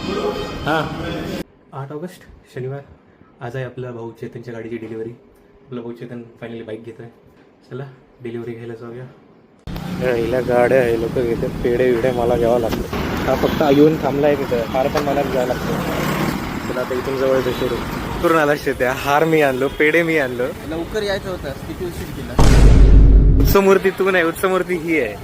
हां 8 ऑगस्ट शनिवार. आज आहे आपला भाऊ चेतनच्या गाडीची डिलिव्हरी. आपला भाऊ चेतन फायनली बाईक घेतो आहे. चला डिलिव्हरी घ्यायला जाऊया. हिला गाड्या आहे, लोक घेतात पेढे विडे, मला घ्यावं लागतं. हा फक्त येऊन थांबला आहे तिथं, हार पण मला घ्यावं लागतं. चला आता इथून जवळ शोरूम करून आला त्या. हार मी आणलो, पेढे मी आणलो. लवकर यायचं होतं, किती उशीर केला. उत्सवमूर्ती तू नाही, उत्सवमूर्ती ही आहे.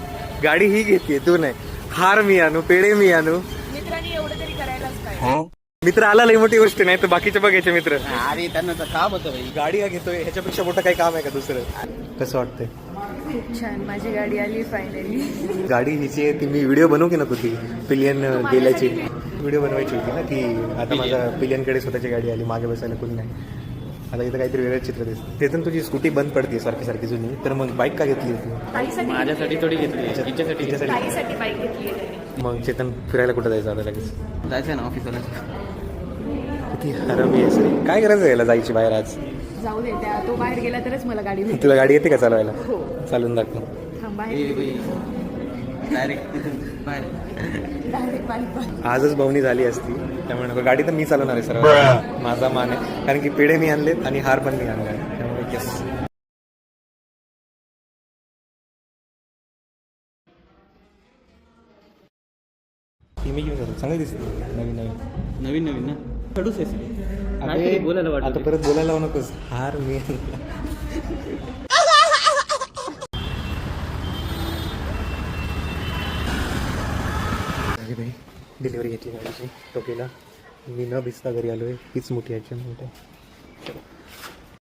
गाडी ही घेते तू नाही. हार मी आणू, पेढे मी आणू. मित्रांनी एवढं तरी करायलाच पाहिजे. मित्र आला लई मोठी गोष्ट नाही तर बाकीचे बघायचे मित्र. अरे त्यांना तर काम होतं भाई. गाडी का घेतोय ह्याच्यापेक्षा मोठं काही काम आहे का दुसरं? कसं वाटतंय? खूप छान, माझी गाडी आली फायनली. गाडी हिची आहे ती. मी व्हिडिओ बनवू की नको ती पिलियन गेल्याची व्हिडिओ बनवायची होती ना ती. आता माझ्या पिलियनकडे स्वतःची गाडी आली, मागे बसायला कोणी नाही. आता इथं काहीतरी वेगळं चित्र दिसतं. ते तर तुझी स्कूटी बंद पडते सारखी सारखी जुनी, तर मग बाईक का घेतली होती? माझ्यासाठी थोडी घेतली, तिच्यासाठी. ताईसाठी बाईक घेतली आहे. मग चेतन फिरायला कुठं जायचं आता लगेच? जायचं ना ऑफिसला. किती हरमी आहे सर. काय गरज आहे याला जायची बाहेर आज? जाऊ दे, त्या तो बाहेर गेला तरच मला गाडी भेटेल. तुला गाडी येते का चालवायला? हो. चालून दाखव. थांब, बाहेर डायरेक्ट बाहेर. Direct bike. आजच भावनी झाली असती त्यामुळे नको. गाडी तर मी चालवणार आहे सर, माझा मान आहे. कारण की पेढे मी आणलेत आणि हार पण मी आणला आहे, त्यामुळे केस. मी घेऊन जातो, चांगली दिसते नवीन नवीन. नवीन नवीन ना, खडूस अरे, बोलायला वाटत. आता परत बोलायला लावू नकोस. हार मी आणला. डिलिव्हरी घेतली गाडीची टोकेला. मी न भिजता घरी आलो आहे. हीच मोठी ॲक्शन मोठी.